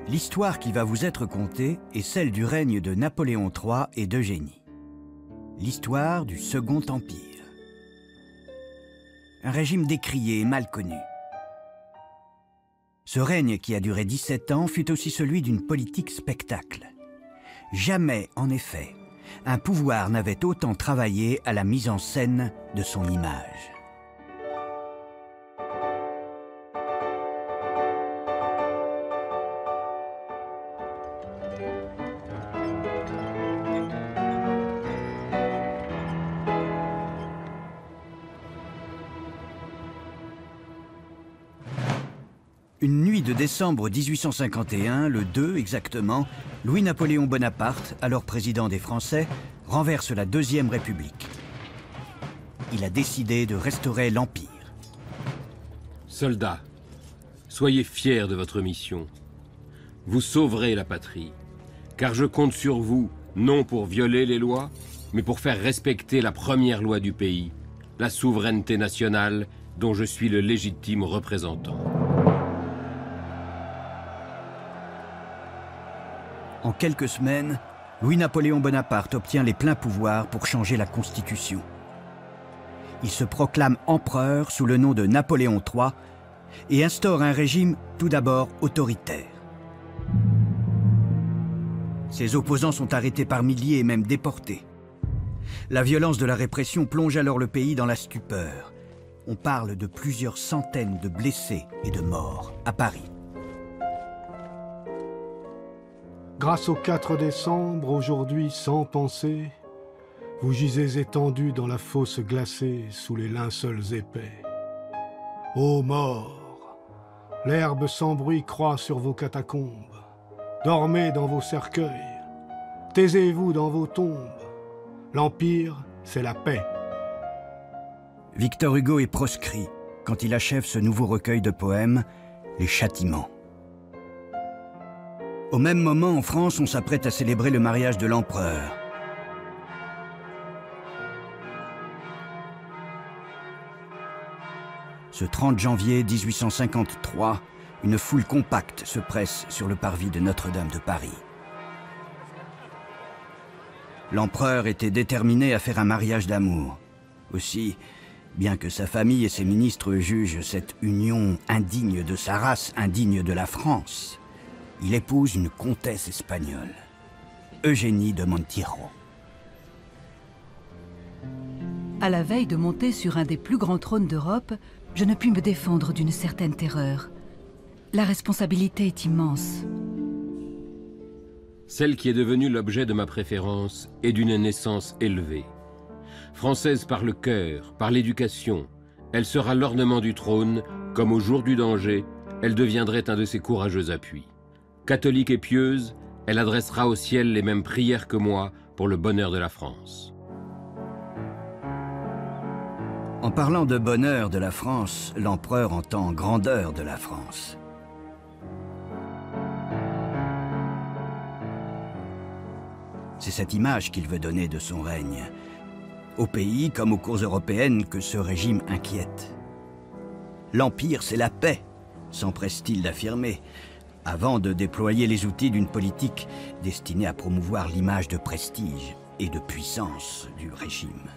L'histoire qui va vous être contée est celle du règne de Napoléon III et d'Eugénie. L'histoire du Second Empire. Un régime décrié et mal connu. Ce règne qui a duré 17 ans fut aussi celui d'une politique spectacle. Jamais, en effet, un pouvoir n'avait autant travaillé à la mise en scène de son image. Une nuit de décembre 1851, le 2 exactement, Louis-Napoléon Bonaparte, alors président des Français, renverse la Deuxième République. Il a décidé de restaurer l'Empire. Soldats, soyez fiers de votre mission. Vous sauverez la patrie, car je compte sur vous, non pour violer les lois, mais pour faire respecter la première loi du pays, la souveraineté nationale dont je suis le légitime représentant. En quelques semaines, Louis-Napoléon Bonaparte obtient les pleins pouvoirs pour changer la Constitution. Il se proclame empereur sous le nom de Napoléon III et instaure un régime tout d'abord autoritaire. Ses opposants sont arrêtés par milliers et même déportés. La violence de la répression plonge alors le pays dans la stupeur. On parle de plusieurs centaines de blessés et de morts à Paris. Grâce au 4 décembre, aujourd'hui sans pensée, vous gisez étendus dans la fosse glacée sous les linceuls épais. Ô morts, l'herbe sans bruit croît sur vos catacombes. Dormez dans vos cercueils, taisez-vous dans vos tombes. L'Empire, c'est la paix. Victor Hugo est proscrit quand il achève ce nouveau recueil de poèmes, Les Châtiments. Au même moment, en France, on s'apprête à célébrer le mariage de l'empereur. Ce 30 janvier 1853, une foule compacte se presse sur le parvis de Notre-Dame de Paris. L'empereur était déterminé à faire un mariage d'amour. Aussi, bien que sa famille et ses ministres jugent cette union indigne de sa race, indigne de la France, il épouse une comtesse espagnole, Eugénie de Montijo. À la veille de monter sur un des plus grands trônes d'Europe, je ne puis me défendre d'une certaine terreur. La responsabilité est immense. Celle qui est devenue l'objet de ma préférence est d'une naissance élevée. Française par le cœur, par l'éducation, elle sera l'ornement du trône, comme au jour du danger, elle deviendrait un de ses courageux appuis. Catholique et pieuse, elle adressera au ciel les mêmes prières que moi pour le bonheur de la France. En parlant de bonheur de la France, l'empereur entend grandeur de la France. C'est cette image qu'il veut donner de son règne, au pays comme aux cours européennes que ce régime inquiète. L'Empire, c'est la paix, s'empresse-t-il d'affirmer, avant de déployer les outils d'une politique destinée à promouvoir l'image de prestige et de puissance du régime.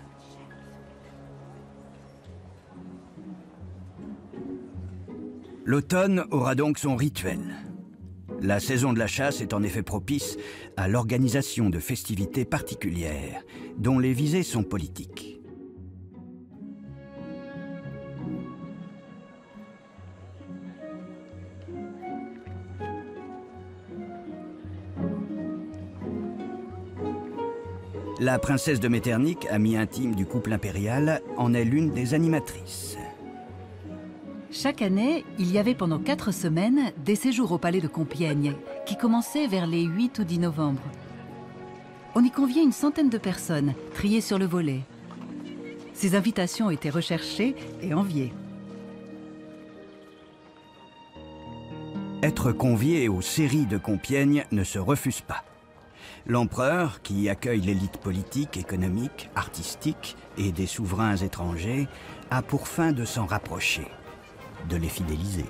L'automne aura donc son rituel. La saison de la chasse est en effet propice à l'organisation de festivités particulières, dont les visées sont politiques. La princesse de Metternich, amie intime du couple impérial, en est l'une des animatrices. Chaque année, il y avait pendant 4 semaines des séjours au palais de Compiègne, qui commençaient vers les 8 ou 10 novembre. On y conviait une centaine de personnes, triées sur le volet. Ces invitations étaient recherchées et enviées. Être convié aux séries de Compiègne ne se refuse pas. L'empereur, qui y accueille l'élite politique, économique, artistique et des souverains étrangers, a pour fin de s'en rapprocher, de les fidéliser.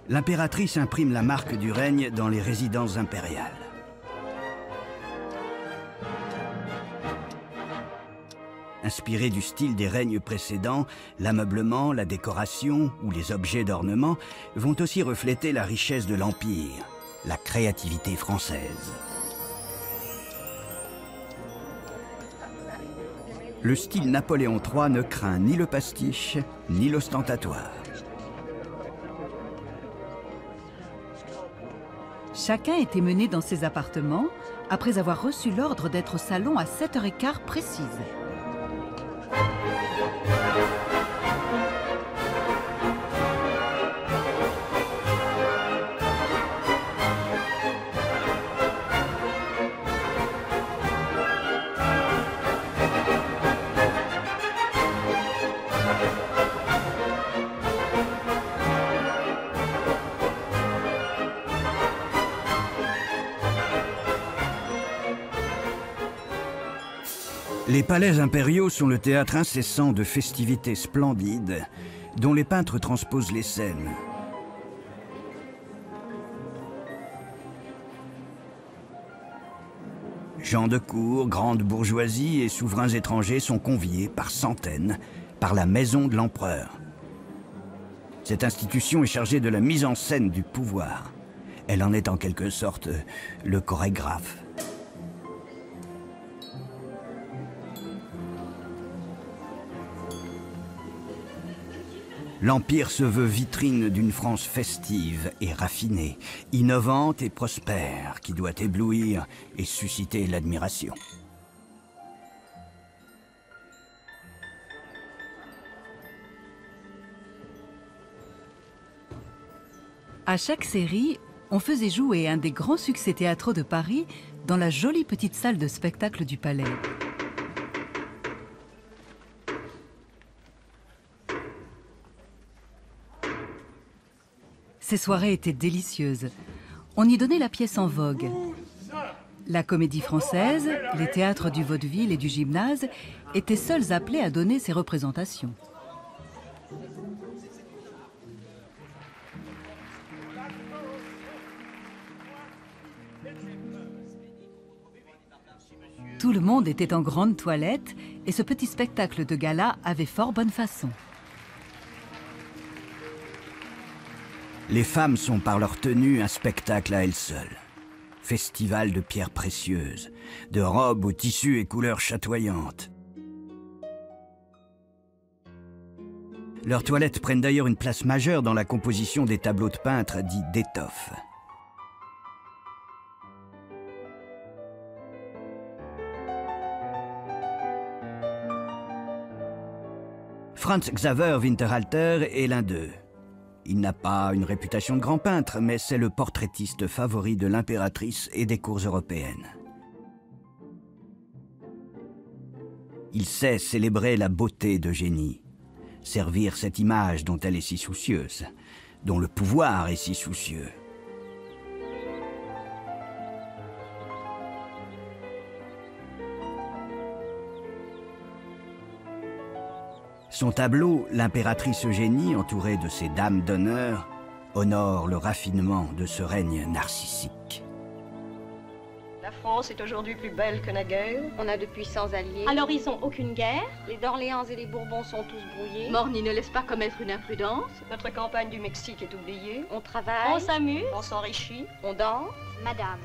l'impératrice imprime la marque du règne dans les résidences impériales. Inspiré du style des règnes précédents, l'ameublement, la décoration ou les objets d'ornement vont aussi refléter la richesse de l'Empire, la créativité française. Le style Napoléon III ne craint ni le pastiche, ni l'ostentatoire. Chacun était mené dans ses appartements après avoir reçu l'ordre d'être au salon à 7h15 précise. Les palais impériaux sont le théâtre incessant de festivités splendides dont les peintres transposent les scènes. Gens de cour, grande bourgeoisie et souverains étrangers sont conviés par centaines par la maison de l'empereur. Cette institution est chargée de la mise en scène du pouvoir. Elle en est en quelque sorte le chorégraphe. L'Empire se veut vitrine d'une France festive et raffinée, innovante et prospère, qui doit éblouir et susciter l'admiration. À chaque série, on faisait jouer un des grands succès théâtraux de Paris dans la jolie petite salle de spectacle du Palais. Ces soirées étaient délicieuses. On y donnait la pièce en vogue. La Comédie Française, les théâtres du vaudeville et du gymnase étaient seuls appelés à donner ces représentations. Tout le monde était en grande toilette et ce petit spectacle de gala avait fort bonne façon. Les femmes sont par leur tenue un spectacle à elles seules. Festival de pierres précieuses, de robes aux tissus et couleurs chatoyantes. Leurs toilettes prennent d'ailleurs une place majeure dans la composition des tableaux de peintres dits d'étoffe. Franz Xaver Winterhalter est l'un d'eux. Il n'a pas une réputation de grand peintre, mais c'est le portraitiste favori de l'impératrice et des cours européennes. Il sait célébrer la beauté d'Eugénie, servir cette image dont elle est si soucieuse, dont le pouvoir est si soucieux. Son tableau, l'impératrice Eugénie, entourée de ses dames d'honneur, honore le raffinement de ce règne narcissique. La France est aujourd'hui plus belle que naguère. On a de puissants alliés. Alors ils ont aucune guerre. Les d'Orléans et les Bourbons sont tous brouillés. Morny ne laisse pas commettre une imprudence. Notre campagne du Mexique est oubliée. On travaille. On s'amuse. On s'enrichit. On danse. Madame,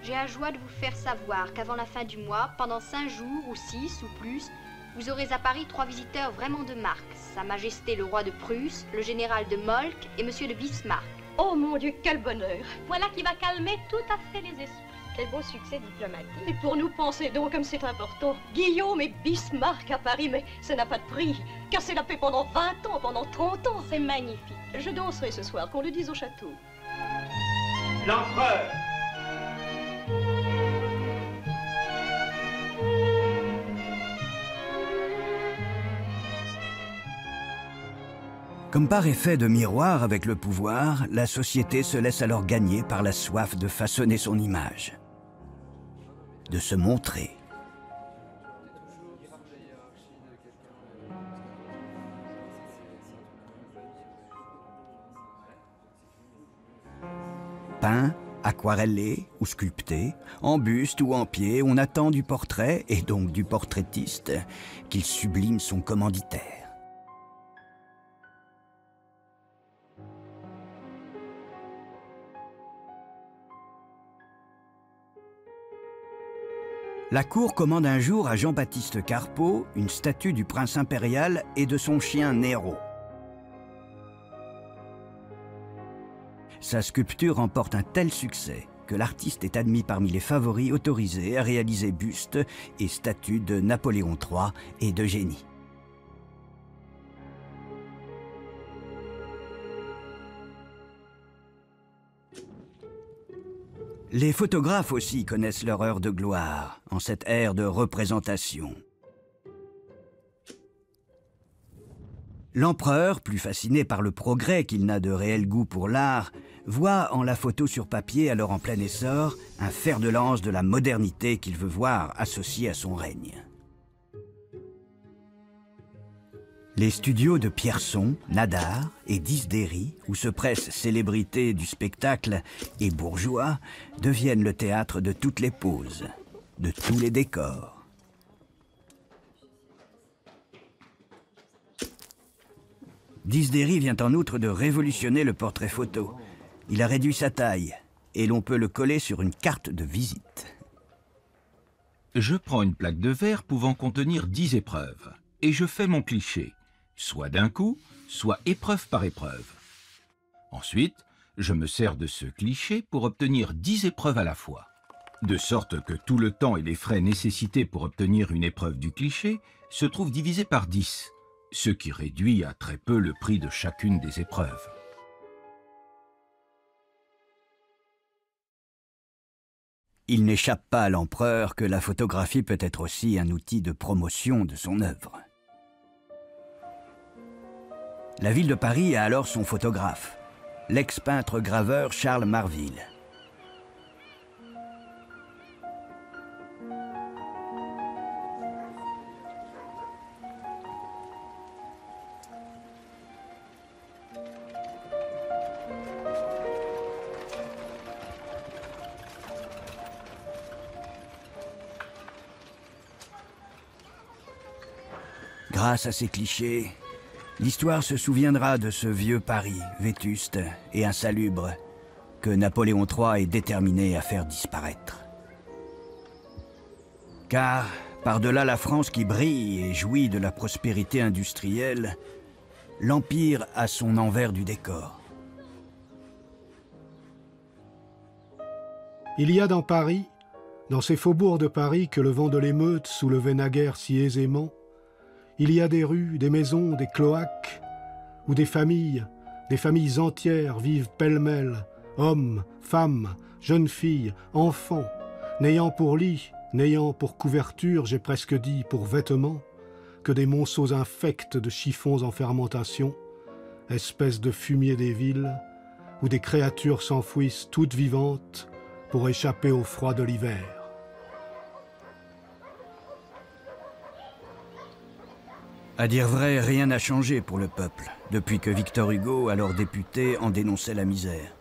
j'ai la joie de vous faire savoir qu'avant la fin du mois, pendant 5 jours ou 6 ou plus, vous aurez à Paris 3 visiteurs vraiment de marque. Sa Majesté le roi de Prusse, le général de Molk et Monsieur de Bismarck. Oh mon Dieu, quel bonheur! Voilà qui va calmer tout à fait les esprits. Quel beau succès diplomatique. Et pour nous, pensez donc comme c'est important. Guillaume et Bismarck à Paris, mais ça n'a pas de prix. Casser la paix pendant 20 ans, pendant 30 ans. C'est magnifique. Je danserai ce soir, qu'on le dise au château. L'empereur! Comme par effet de miroir avec le pouvoir, la société se laisse alors gagner par la soif de façonner son image, de se montrer. Peint, aquarellé ou sculpté, en buste ou en pied, on attend du portrait, et donc du portraitiste, qu'il sublime son commanditaire. La cour commande un jour à Jean-Baptiste Carpeaux une statue du prince impérial et de son chien Nero. Sa sculpture remporte un tel succès que l'artiste est admis parmi les favoris autorisés à réaliser bustes et statues de Napoléon III et d'Eugénie. Les photographes aussi connaissent leur heure de gloire, en cette ère de représentation. L'empereur, plus fasciné par le progrès qu'il n'a de réel goût pour l'art, voit en la photo sur papier, alors en plein essor, un fer de lance de la modernité qu'il veut voir associé à son règne. Les studios de Pierson, Nadar et Disdéry, où se pressent célébrités du spectacle et bourgeois, deviennent le théâtre de toutes les poses, de tous les décors. Disdéry vient en outre de révolutionner le portrait photo. Il a réduit sa taille et l'on peut le coller sur une carte de visite. Je prends une plaque de verre pouvant contenir 10 épreuves et je fais mon cliché. Soit d'un coup, soit épreuve par épreuve. Ensuite, je me sers de ce cliché pour obtenir 10 épreuves à la fois. De sorte que tout le temps et les frais nécessités pour obtenir une épreuve du cliché se trouvent divisés par 10, ce qui réduit à très peu le prix de chacune des épreuves. Il n'échappe pas à l'empereur que la photographie peut être aussi un outil de promotion de son œuvre. La ville de Paris a alors son photographe, l'ex-peintre graveur Charles Marville. Grâce à ces clichés, l'histoire se souviendra de ce vieux Paris, vétuste et insalubre, que Napoléon III est déterminé à faire disparaître. Car, par-delà la France qui brille et jouit de la prospérité industrielle, l'Empire a son envers du décor. Il y a dans Paris, dans ces faubourgs de Paris que le vent de l'émeute soulevait naguère si aisément, il y a des rues, des maisons, des cloaques, où des familles entières vivent pêle-mêle, hommes, femmes, jeunes filles, enfants, n'ayant pour lit, n'ayant pour couverture, j'ai presque dit pour vêtements, que des monceaux infects de chiffons en fermentation, espèces de fumier des villes, où des créatures s'enfouissent toutes vivantes pour échapper au froid de l'hiver. À dire vrai, rien n'a changé pour le peuple, depuis que Victor Hugo, alors député, en dénonçait la misère.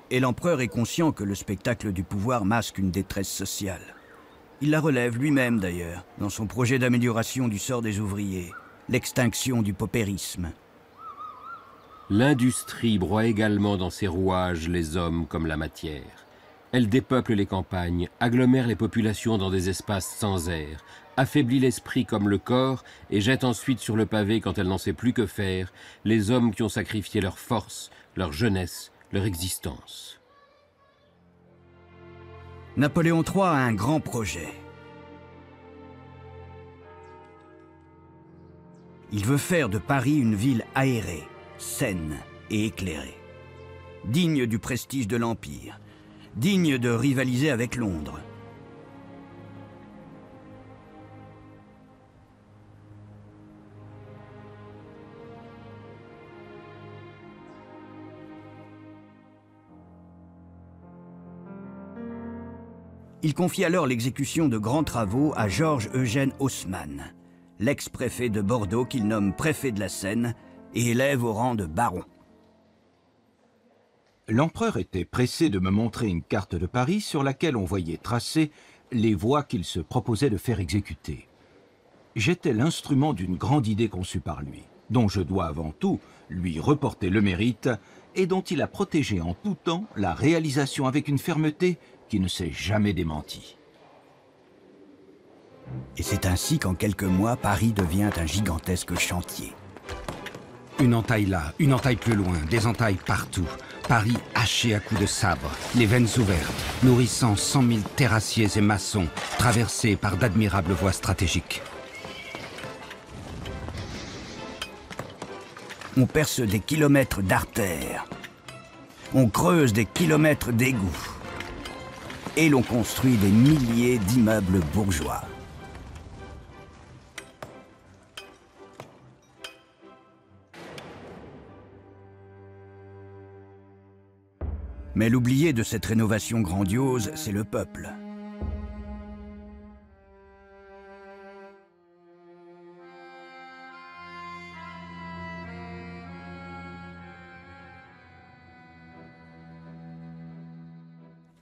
Et l'empereur est conscient que le spectacle du pouvoir masque une détresse sociale. Il la relève lui-même d'ailleurs, dans son projet d'amélioration du sort des ouvriers, l'extinction du paupérisme. L'industrie broie également dans ses rouages les hommes comme la matière. Elle dépeuple les campagnes, agglomère les populations dans des espaces sans air, affaiblit l'esprit comme le corps et jette ensuite sur le pavé, quand elle n'en sait plus que faire, les hommes qui ont sacrifié leur force, leur jeunesse, leur existence. Napoléon III a un grand projet. Il veut faire de Paris une ville aérée, saine et éclairée, digne du prestige de l'Empire, digne de rivaliser avec Londres. Il confie alors l'exécution de grands travaux à Georges-Eugène Haussmann, l'ex-préfet de Bordeaux qu'il nomme préfet de la Seine et élève au rang de baron. L'empereur était pressé de me montrer une carte de Paris sur laquelle on voyait tracées les voies qu'il se proposait de faire exécuter. J'étais l'instrument d'une grande idée conçue par lui, dont je dois avant tout lui reporter le mérite et dont il a protégé en tout temps la réalisation avec une fermeté qui ne s'est jamais démentie. Et c'est ainsi qu'en quelques mois, Paris devient un gigantesque chantier. Une entaille là, une entaille plus loin, des entailles partout. Paris haché à coups de sabre, les veines ouvertes, nourrissant 100 000 terrassiers et maçons, traversés par d'admirables voies stratégiques. On perce des kilomètres d'artères. On creuse des kilomètres d'égouts. Et l'on construit des milliers d'immeubles bourgeois. Mais l'oublié de cette rénovation grandiose, c'est le peuple.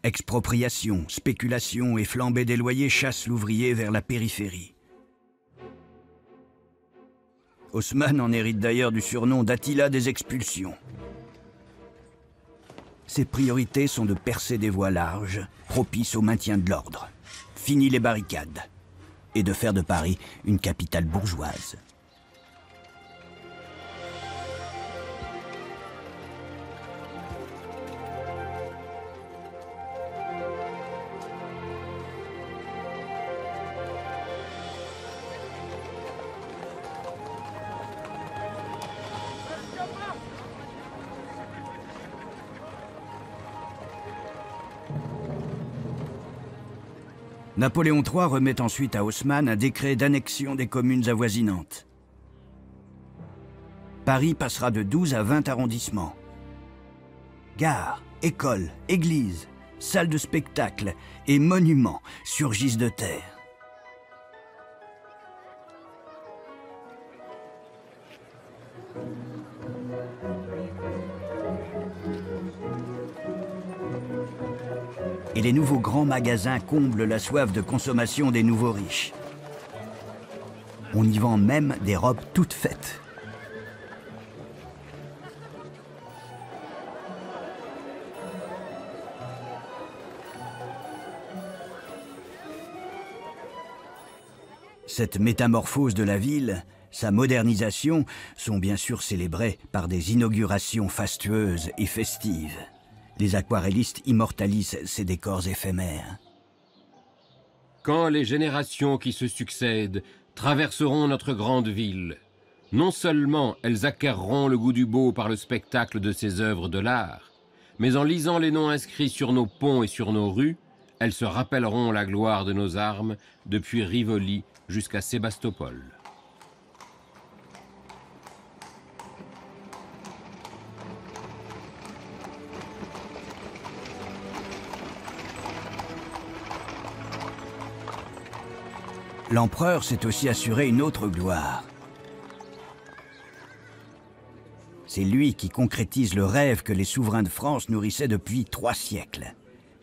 Expropriation, spéculation et flambée des loyers chassent l'ouvrier vers la périphérie. Haussmann en hérite d'ailleurs du surnom d'Attila des expulsions. Ses priorités sont de percer des voies larges, propices au maintien de l'ordre. Fini les barricades. Et de faire de Paris une capitale bourgeoise. Napoléon III remet ensuite à Haussmann un décret d'annexion des communes avoisinantes. Paris passera de 12 à 20 arrondissements. Gares, écoles, églises, salles de spectacle et monuments surgissent de terre. Et les nouveaux grands magasins comblent la soif de consommation des nouveaux riches. On y vend même des robes toutes faites. Cette métamorphose de la ville, sa modernisation, sont bien sûr célébrées par des inaugurations fastueuses et festives. Les aquarellistes immortalisent ces décors éphémères. Quand les générations qui se succèdent traverseront notre grande ville, non seulement elles acquerront le goût du beau par le spectacle de ces œuvres de l'art, mais en lisant les noms inscrits sur nos ponts et sur nos rues, elles se rappelleront la gloire de nos armes depuis Rivoli jusqu'à Sébastopol. L'empereur s'est aussi assuré une autre gloire. C'est lui qui concrétise le rêve que les souverains de France nourrissaient depuis 3 siècles.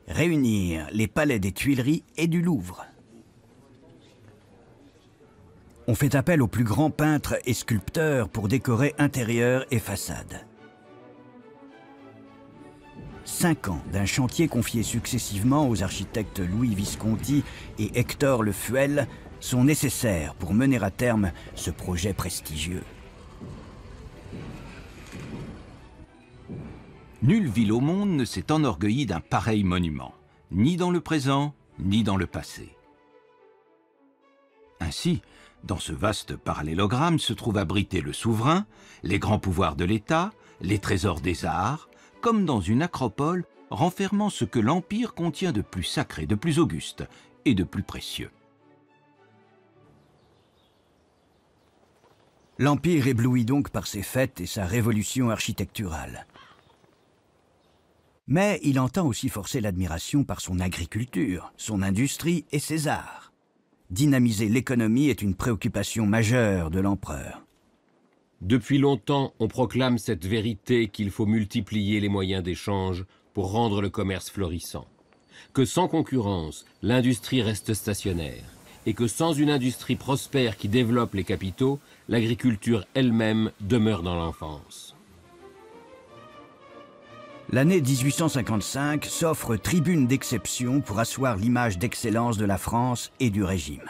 Réunir les palais des Tuileries et du Louvre. On fait appel aux plus grands peintres et sculpteurs pour décorer intérieur et façade. 5 ans d'un chantier confié successivement aux architectes Louis Visconti et Hector Le Fuel sont nécessaires pour mener à terme ce projet prestigieux. Nulle ville au monde ne s'est enorgueillie d'un pareil monument, ni dans le présent, ni dans le passé. Ainsi, dans ce vaste parallélogramme se trouve abrité le souverain, les grands pouvoirs de l'État, les trésors des arts, comme dans une acropole renfermant ce que l'Empire contient de plus sacré, de plus auguste et de plus précieux. L'Empire éblouit donc par ses fêtes et sa révolution architecturale. Mais il entend aussi forcer l'admiration par son agriculture, son industrie et ses arts. Dynamiser l'économie est une préoccupation majeure de l'empereur. Depuis longtemps, on proclame cette vérité qu'il faut multiplier les moyens d'échange pour rendre le commerce florissant. Que sans concurrence, l'industrie reste stationnaire. Et que sans une industrie prospère qui développe les capitaux, l'agriculture elle-même demeure dans l'enfance. L'année 1855 s'offre tribune d'exception pour asseoir l'image d'excellence de la France et du régime.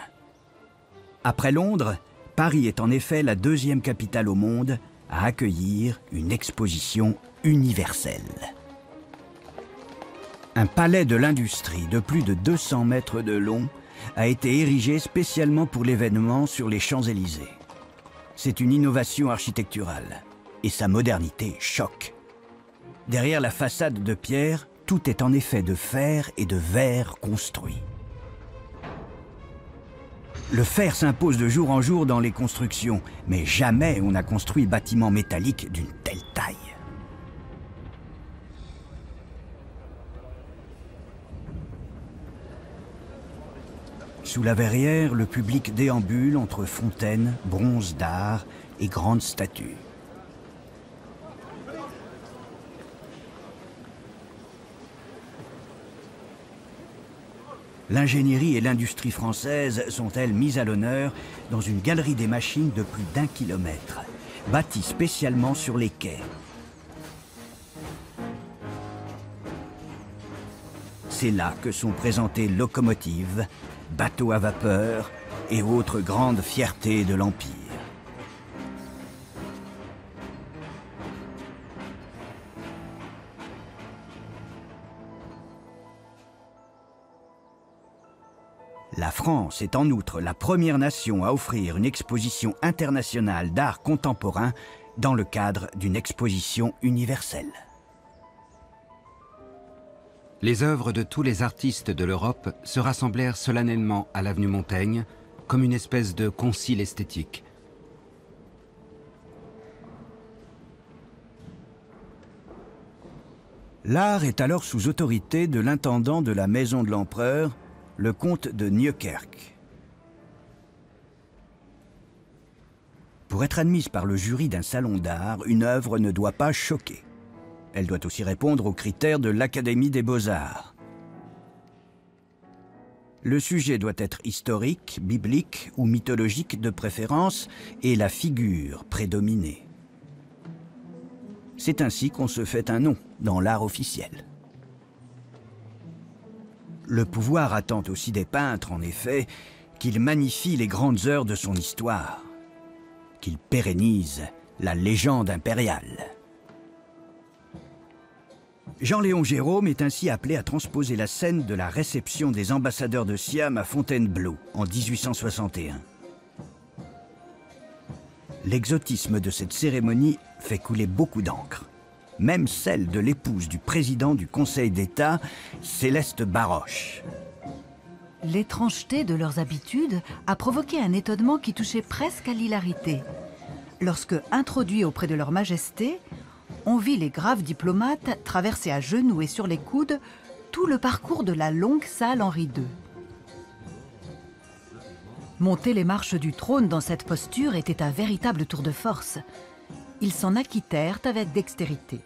Après Londres, Paris est en effet la deuxième capitale au monde à accueillir une exposition universelle. Un palais de l'industrie de plus de 200 mètres de long a été érigé spécialement pour l'événement sur les Champs-Élysées. C'est une innovation architecturale et sa modernité choque. Derrière la façade de pierre, tout est en effet de fer et de verre construit. Le fer s'impose de jour en jour dans les constructions, mais jamais on n'a construit bâtiment métallique d'une telle taille. Sous la verrière, le public déambule entre fontaines, bronzes d'art et grandes statues. L'ingénierie et l'industrie française sont-elles mises à l'honneur dans une galerie des machines de plus d'1 kilomètre, bâtie spécialement sur les quais. C'est là que sont présentées locomotives, bateaux à vapeur et autres grandes fiertés de l'Empire. La France est en outre la première nation à offrir une exposition internationale d'art contemporain dans le cadre d'une exposition universelle. Les œuvres de tous les artistes de l'Europe se rassemblèrent solennellement à l'avenue Montaigne comme une espèce de concile esthétique. L'art est alors sous autorité de l'intendant de la maison de l'empereur, le comte de Nieuwkerk. Pour être admise par le jury d'un salon d'art, une œuvre ne doit pas choquer. Elle doit aussi répondre aux critères de l'Académie des Beaux-Arts. Le sujet doit être historique, biblique ou mythologique de préférence, et la figure prédominer. C'est ainsi qu'on se fait un nom dans l'art officiel. Le pouvoir attend aussi des peintres, en effet, qu'ils magnifient les grandes heures de son histoire, qu'ils pérennisent la légende impériale. Jean-Léon Gérôme est ainsi appelé à transposer la scène de la réception des ambassadeurs de Siam à Fontainebleau en 1861. L'exotisme de cette cérémonie fait couler beaucoup d'encre. Même celle de l'épouse du président du Conseil d'État, Céleste Baroche. L'étrangeté de leurs habitudes a provoqué un étonnement qui touchait presque à l'hilarité. Lorsque, introduits auprès de leur majesté, on vit les graves diplomates traverser à genoux et sur les coudes tout le parcours de la longue salle Henri II. Monter les marches du trône dans cette posture était un véritable tour de force. Ils s'en acquittèrent avec dextérité.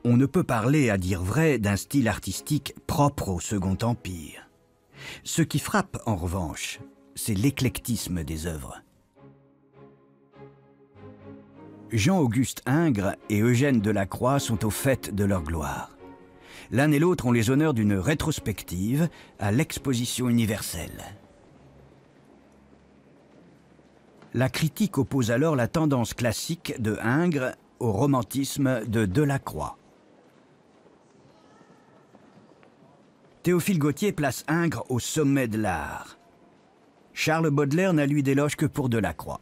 On ne peut parler, à dire vrai, d'un style artistique propre au Second Empire. Ce qui frappe, en revanche, c'est l'éclectisme des œuvres. Jean-Auguste Ingres et Eugène Delacroix sont au fait de leur gloire. L'un et l'autre ont les honneurs d'une rétrospective à l'exposition universelle. La critique oppose alors la tendance classique de Ingres au romantisme de Delacroix. Théophile Gautier place Ingres au sommet de l'art. Charles Baudelaire n'a lui d'éloge que pour Delacroix.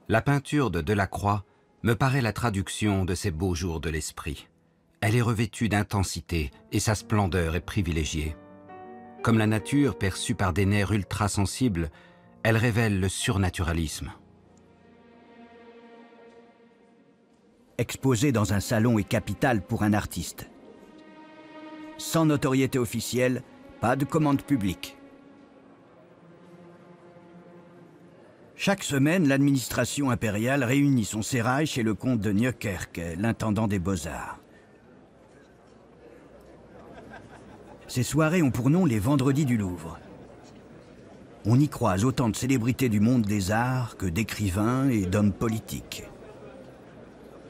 La peinture de Delacroix me paraît la traduction de ces beaux jours de l'esprit. Elle est revêtue d'intensité et sa splendeur est privilégiée. Comme la nature perçue par des nerfs ultrasensibles, elle révèle le surnaturalisme. Exposer dans un salon est capital pour un artiste. Sans notoriété officielle, Pas de commande publique. Chaque semaine, l'administration impériale réunit son sérail chez le comte de Nieuwkerk, l'intendant des Beaux-Arts. Ces soirées ont pour nom les Vendredis du Louvre. On y croise autant de célébrités du monde des arts que d'écrivains et d'hommes politiques.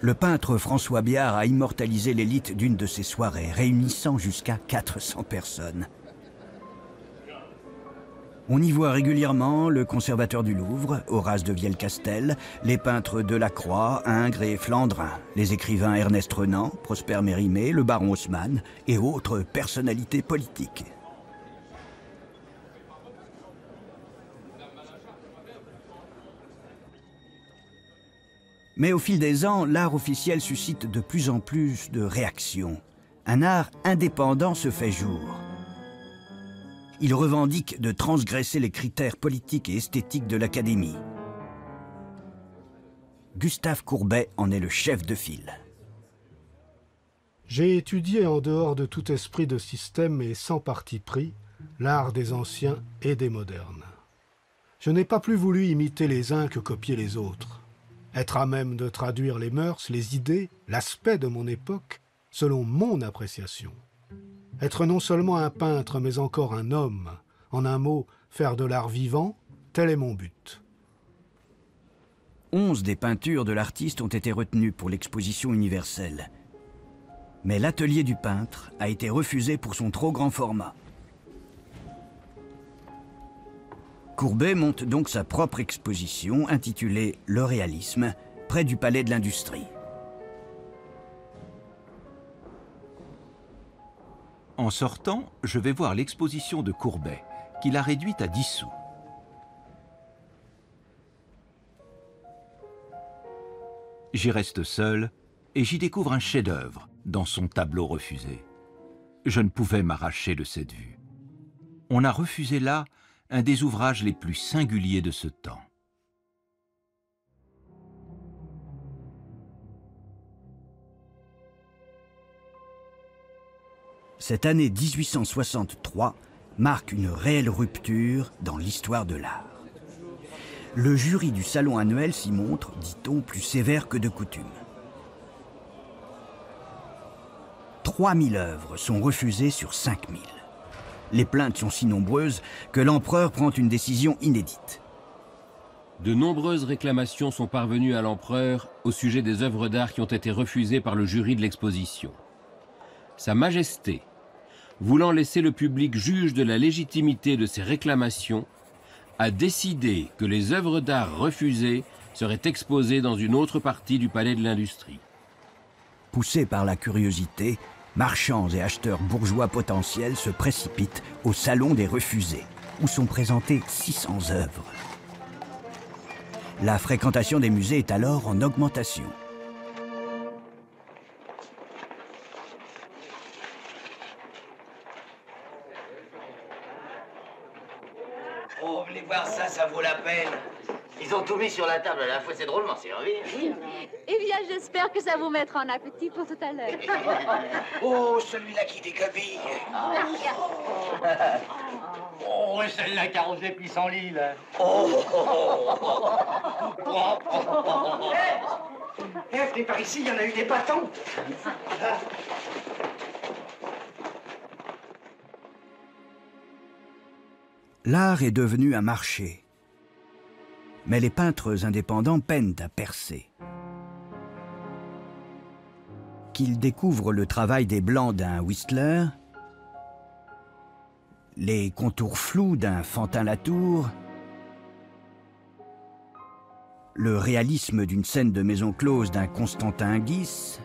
Le peintre François Biard a immortalisé l'élite d'une de ces soirées, réunissant jusqu'à 400 personnes. On y voit régulièrement le conservateur du Louvre, Horace de Viel-Castel, les peintres Delacroix, Ingres et Flandrin, les écrivains Ernest Renan, Prosper Mérimée, le baron Haussmann et autres personnalités politiques. Mais au fil des ans, l'art officiel suscite de plus en plus de réactions. Un art indépendant se fait jour. Il revendique de transgresser les critères politiques et esthétiques de l'Académie. Gustave Courbet en est le chef de file. J'ai étudié en dehors de tout esprit de système et sans parti pris l'art des anciens et des modernes. Je n'ai pas plus voulu imiter les uns que copier les autres. Être à même de traduire les mœurs, les idées, l'aspect de mon époque, selon mon appréciation. Être non seulement un peintre, mais encore un homme. En un mot, faire de l'art vivant, tel est mon but. 11 des peintures de l'artiste ont été retenues pour l'exposition universelle. Mais l'atelier du peintre a été refusé pour son trop grand format. Courbet monte donc sa propre exposition intitulée « Le réalisme » près du Palais de l'Industrie. En sortant, je vais voir l'exposition de Courbet, qu'il a réduite à 10 sous. J'y reste seul et j'y découvre un chef-d'œuvre dans son tableau refusé. Je ne pouvais m'arracher de cette vue. On a refusé là un des ouvrages les plus singuliers de ce temps. Cette année 1863 marque une réelle rupture dans l'histoire de l'art. Le jury du salon annuel s'y montre, dit-on, plus sévère que de coutume. 3000 œuvres sont refusées sur 5000. Les plaintes sont si nombreuses que l'empereur prend une décision inédite. De nombreuses réclamations sont parvenues à l'empereur au sujet des œuvres d'art qui ont été refusées par le jury de l'exposition. Sa Majesté, voulant laisser le public juge de la légitimité de ces réclamations, a décidé que les œuvres d'art refusées seraient exposées dans une autre partie du Palais de l'Industrie. Poussés par la curiosité, marchands et acheteurs bourgeois potentiels se précipitent au Salon des Refusés, où sont présentées 600 œuvres. La fréquentation des musées est alors en augmentation. Oh, venez voir ça, ça vaut la peine. Ils ont tout mis sur la table à la fois, c'est drôlement servi. Eh bien, j'espère que ça vous mettra en appétit pour tout à l'heure. Oh, celui-là qui décapille. Oh, et celle-là qui arrose les pissenlits, là. Oh, venez par ici, il y en a eu des bâtons. L'art est devenu un marché. Mais les peintres indépendants peinent à percer. Qu'ils découvrent le travail des blancs d'un Whistler, les contours flous d'un Fantin-Latour, le réalisme d'une scène de maison close d'un Constantin Guis,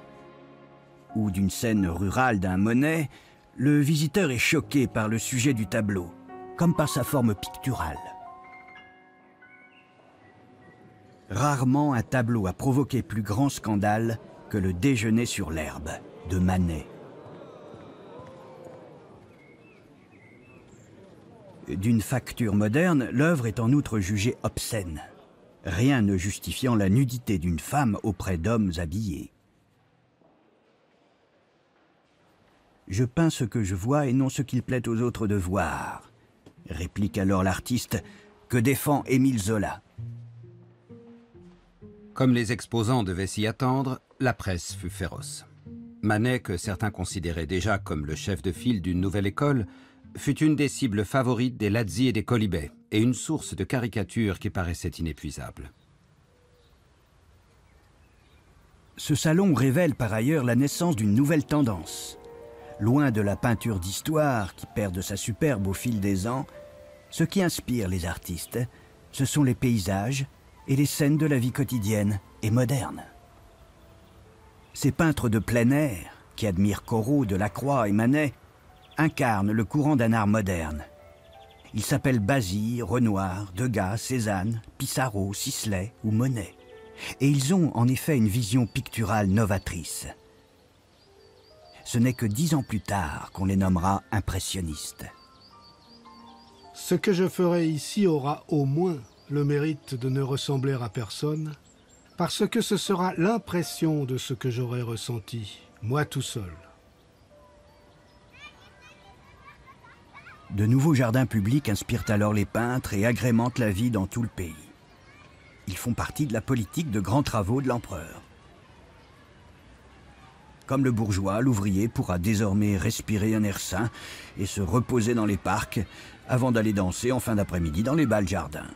ou d'une scène rurale d'un Monet, le visiteur est choqué par le sujet du tableau, comme par sa forme picturale. Rarement un tableau a provoqué plus grand scandale que le Déjeuner sur l'herbe de Manet. D'une facture moderne, l'œuvre est en outre jugée obscène, rien ne justifiant la nudité d'une femme auprès d'hommes habillés. « Je peins ce que je vois et non ce qu'il plaît aux autres de voir », réplique alors l'artiste que défend Émile Zola. Comme les exposants devaient s'y attendre, la presse fut féroce. Manet, que certains considéraient déjà comme le chef de file d'une nouvelle école, fut une des cibles favorites des Lazzi et des Quolibet, et une source de caricatures qui paraissait inépuisable. Ce salon révèle par ailleurs la naissance d'une nouvelle tendance. Loin de la peinture d'histoire qui perd de sa superbe au fil des ans, ce qui inspire les artistes, ce sont les paysages et les scènes de la vie quotidienne et moderne. Ces peintres de plein air, qui admirent Corot, Delacroix et Manet, incarnent le courant d'un art moderne. Ils s'appellent Basile, Renoir, Degas, Cézanne, Pissarro, Sisley ou Monet. Et ils ont en effet une vision picturale novatrice. Ce n'est que 10 ans plus tard qu'on les nommera impressionnistes. Ce que je ferai ici aura au moins le mérite de ne ressembler à personne, parce que ce sera l'impression de ce que j'aurai ressenti, moi tout seul. De nouveaux jardins publics inspirent alors les peintres et agrémentent la vie dans tout le pays. Ils font partie de la politique de grands travaux de l'empereur. Comme le bourgeois, l'ouvrier pourra désormais respirer un air sain et se reposer dans les parcs avant d'aller danser en fin d'après-midi dans les bals jardins.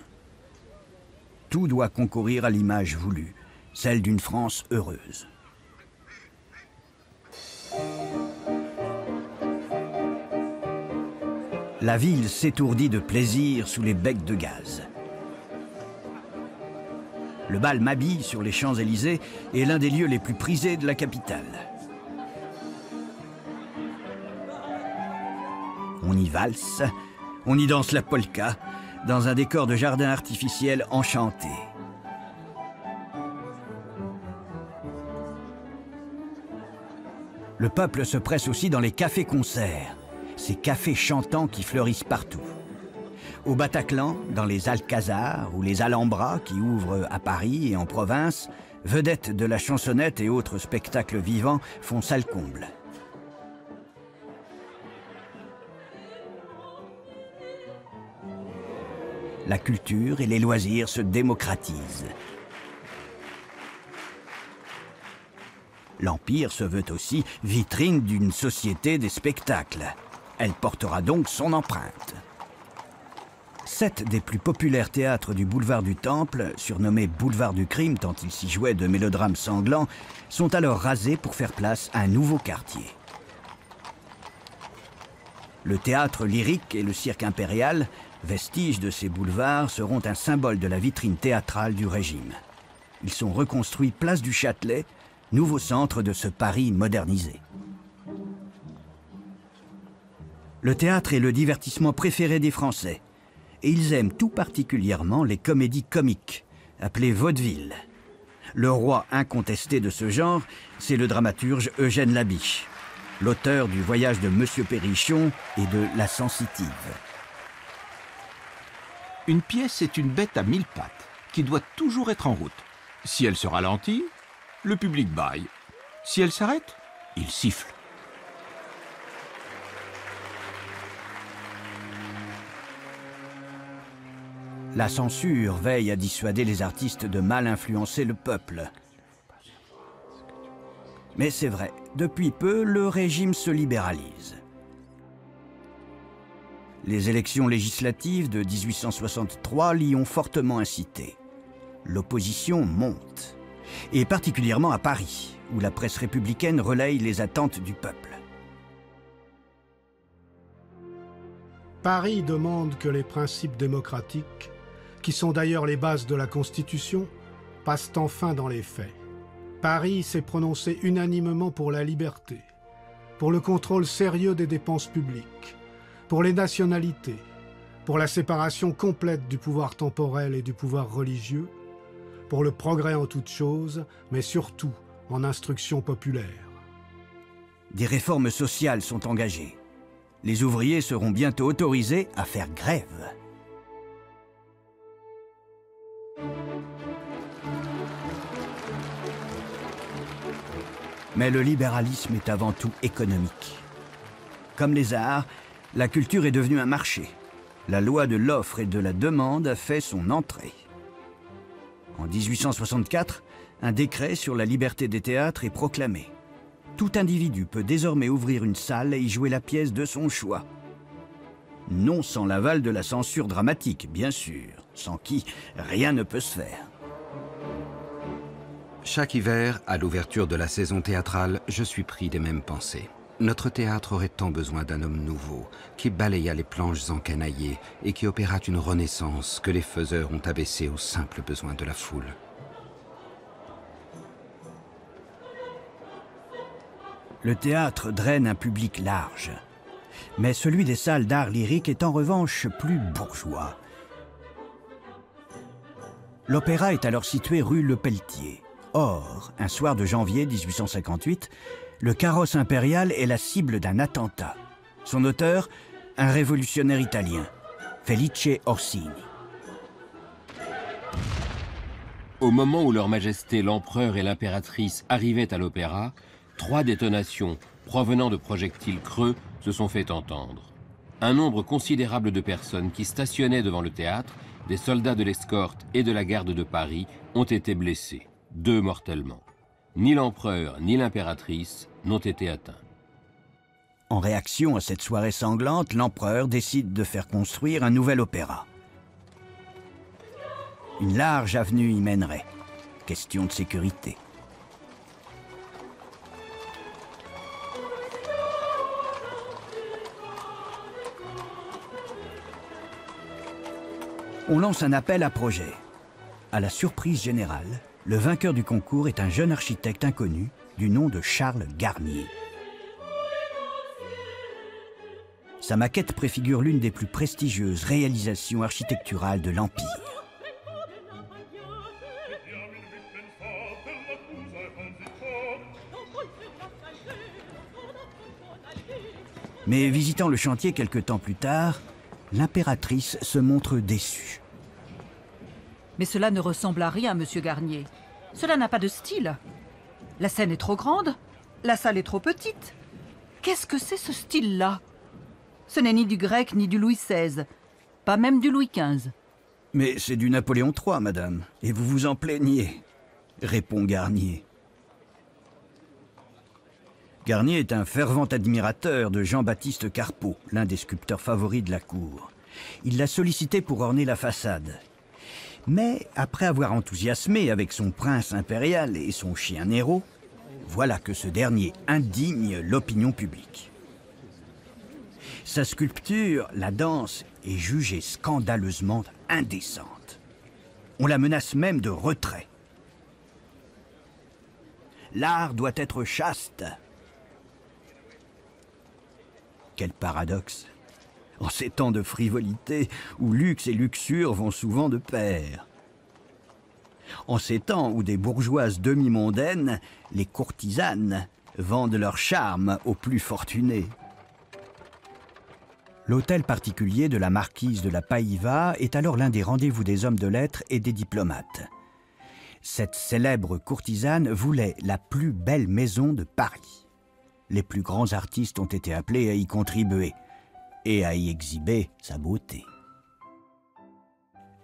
Tout doit concourir à l'image voulue, celle d'une France heureuse. La ville s'étourdit de plaisir sous les becs de gaz. Le bal Mabille sur les Champs-Élysées est l'un des lieux les plus prisés de la capitale. On y valse, on y danse la polka, dans un décor de jardin artificiel enchanté. Le peuple se presse aussi dans les cafés-concerts, ces cafés chantants qui fleurissent partout. Au Bataclan, dans les Alcazars ou les Alhambras qui ouvrent à Paris et en province, vedettes de la chansonnette et autres spectacles vivants font salle comble. La culture et les loisirs se démocratisent. L'Empire se veut aussi vitrine d'une société des spectacles. Elle portera donc son empreinte. 7 des plus populaires théâtres du boulevard du Temple, surnommés boulevard du crime tant il s'y jouait de mélodrames sanglants, sont alors rasés pour faire place à un nouveau quartier. Le théâtre lyrique et le cirque impérial, vestiges de ces boulevards, seront un symbole de la vitrine théâtrale du régime. Ils sont reconstruits place du Châtelet, nouveau centre de ce Paris modernisé. Le théâtre est le divertissement préféré des Français. Et ils aiment tout particulièrement les comédies comiques, appelées vaudeville. Le roi incontesté de ce genre, c'est le dramaturge Eugène Labiche, l'auteur du Voyage de Monsieur Perrichon et de La Sensitive. Une pièce est une bête à 1000 pattes, qui doit toujours être en route. Si elle se ralentit, le public bâille. Si elle s'arrête, il siffle. La censure veille à dissuader les artistes de mal influencer le peuple. Mais c'est vrai, depuis peu, le régime se libéralise. Les élections législatives de 1863 l'y ont fortement incité. L'opposition monte, et particulièrement à Paris, où la presse républicaine relaye les attentes du peuple. Paris demande que les principes démocratiques, qui sont d'ailleurs les bases de la Constitution, passent enfin dans les faits. Paris s'est prononcé unanimement pour la liberté, pour le contrôle sérieux des dépenses publiques, pour les nationalités, pour la séparation complète du pouvoir temporel et du pouvoir religieux, pour le progrès en toutes choses, mais surtout en instruction populaire. Des réformes sociales sont engagées. Les ouvriers seront bientôt autorisés à faire grève. Mais le libéralisme est avant tout économique. Comme les arts, la culture est devenue un marché. La loi de l'offre et de la demande a fait son entrée. En 1864, un décret sur la liberté des théâtres est proclamé. Tout individu peut désormais ouvrir une salle et y jouer la pièce de son choix. Non sans l'aval de la censure dramatique, bien sûr, sans qui rien ne peut se faire. Chaque hiver, à l'ouverture de la saison théâtrale, je suis pris des mêmes pensées. Notre théâtre aurait tant besoin d'un homme nouveau, qui balayât les planches encanaillées et qui opéra une renaissance que les faiseurs ont abaissée aux simples besoins de la foule. Le théâtre draine un public large, mais celui des salles d'art lyrique est en revanche plus bourgeois. L'opéra est alors situé rue Lepelletier. Or, un soir de janvier 1858, le carrosse impérial est la cible d'un attentat. Son auteur, un révolutionnaire italien, Felice Orsini. Au moment où leur majesté l'empereur et l'impératrice arrivaient à l'opéra, 3 détonations provenant de projectiles creux se sont fait entendre. Un nombre considérable de personnes qui stationnaient devant le théâtre, des soldats de l'escorte et de la garde de Paris, ont été blessés, 2 mortellement. Ni l'empereur ni l'impératrice n'ont été atteints. En réaction à cette soirée sanglante, l'empereur décide de faire construire un nouvel opéra. Une large avenue y mènerait. Question de sécurité. On lance un appel à projet. À la surprise générale, le vainqueur du concours est un jeune architecte inconnu du nom de Charles Garnier. Sa maquette préfigure l'une des plus prestigieuses réalisations architecturales de l'Empire. Mais visitant le chantier quelque temps plus tard, l'impératrice se montre déçue. Mais cela ne ressemble à rien, monsieur Garnier. Cela n'a pas de style. La scène est trop grande, la salle est trop petite. Qu'est-ce que c'est ce style-là? Ce n'est ni du grec ni du Louis XVI, pas même du Louis XV. Mais c'est du Napoléon III, madame, et vous vous en plaignez, répond Garnier. Garnier est un fervent admirateur de Jean-Baptiste Carpeaux, l'un des sculpteurs favoris de la cour. Il l'a sollicité pour orner la façade. Mais après avoir enthousiasmé avec son prince impérial et son chien Néro, voilà que ce dernier indigne l'opinion publique. Sa sculpture, la danse, est jugée scandaleusement indécente. On la menace même de retrait. L'art doit être chaste. Quel paradoxe! En ces temps de frivolité, où luxe et luxure vont souvent de pair. En ces temps où des bourgeoises demi-mondaines, les courtisanes, vendent leur charme aux plus fortunés. L'hôtel particulier de la marquise de la Païva est alors l'un des rendez-vous des hommes de lettres et des diplomates. Cette célèbre courtisane voulait la plus belle maison de Paris. Les plus grands artistes ont été appelés à y contribuer et à y exhiber sa beauté.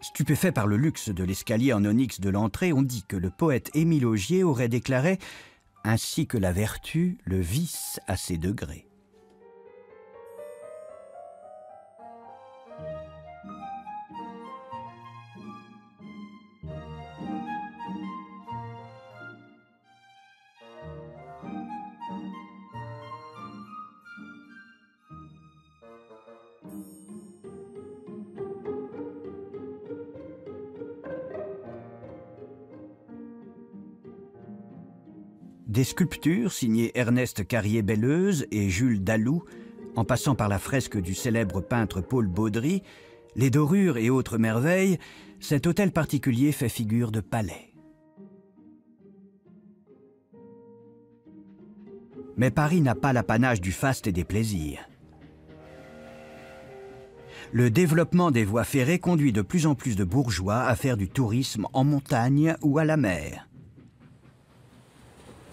Stupéfait par le luxe de l'escalier en onyx de l'entrée, on dit que le poète Émile Augier aurait déclaré « Ainsi que la vertu, le vice à ses degrés ». Des sculptures signées Ernest Carrier-Belleuse et Jules Dalou, en passant par la fresque du célèbre peintre Paul Baudry, les dorures et autres merveilles, cet hôtel particulier fait figure de palais. Mais Paris n'a pas l'apanage du faste et des plaisirs. Le développement des voies ferrées conduit de plus en plus de bourgeois à faire du tourisme en montagne ou à la mer.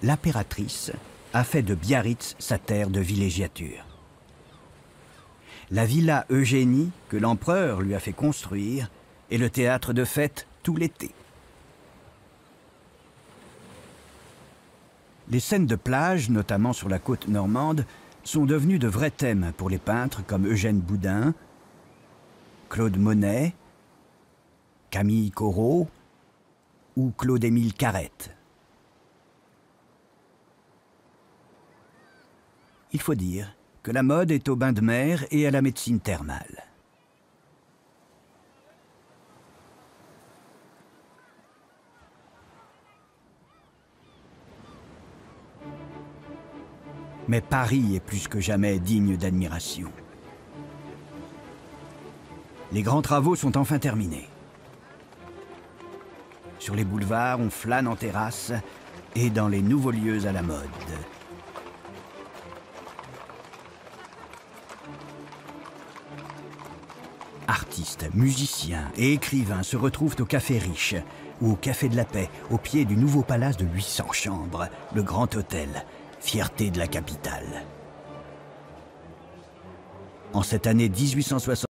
L'impératrice a fait de Biarritz sa terre de villégiature. La Villa Eugénie, que l'empereur lui a fait construire, est le théâtre de fêtes tout l'été. Les scènes de plage, notamment sur la côte normande, sont devenues de vrais thèmes pour les peintres comme Eugène Boudin, Claude Monet, Camille Corot ou Claude-Émile Carrette. Il faut dire que la mode est au bain de mer et à la médecine thermale. Mais Paris est plus que jamais digne d'admiration. Les grands travaux sont enfin terminés. Sur les boulevards, on flâne en terrasse et dans les nouveaux lieux à la mode. Artistes, musiciens et écrivains se retrouvent au Café Riche ou au Café de la Paix, au pied du nouveau palace de 800 chambres, le Grand Hôtel, fierté de la capitale. En cette année 1860,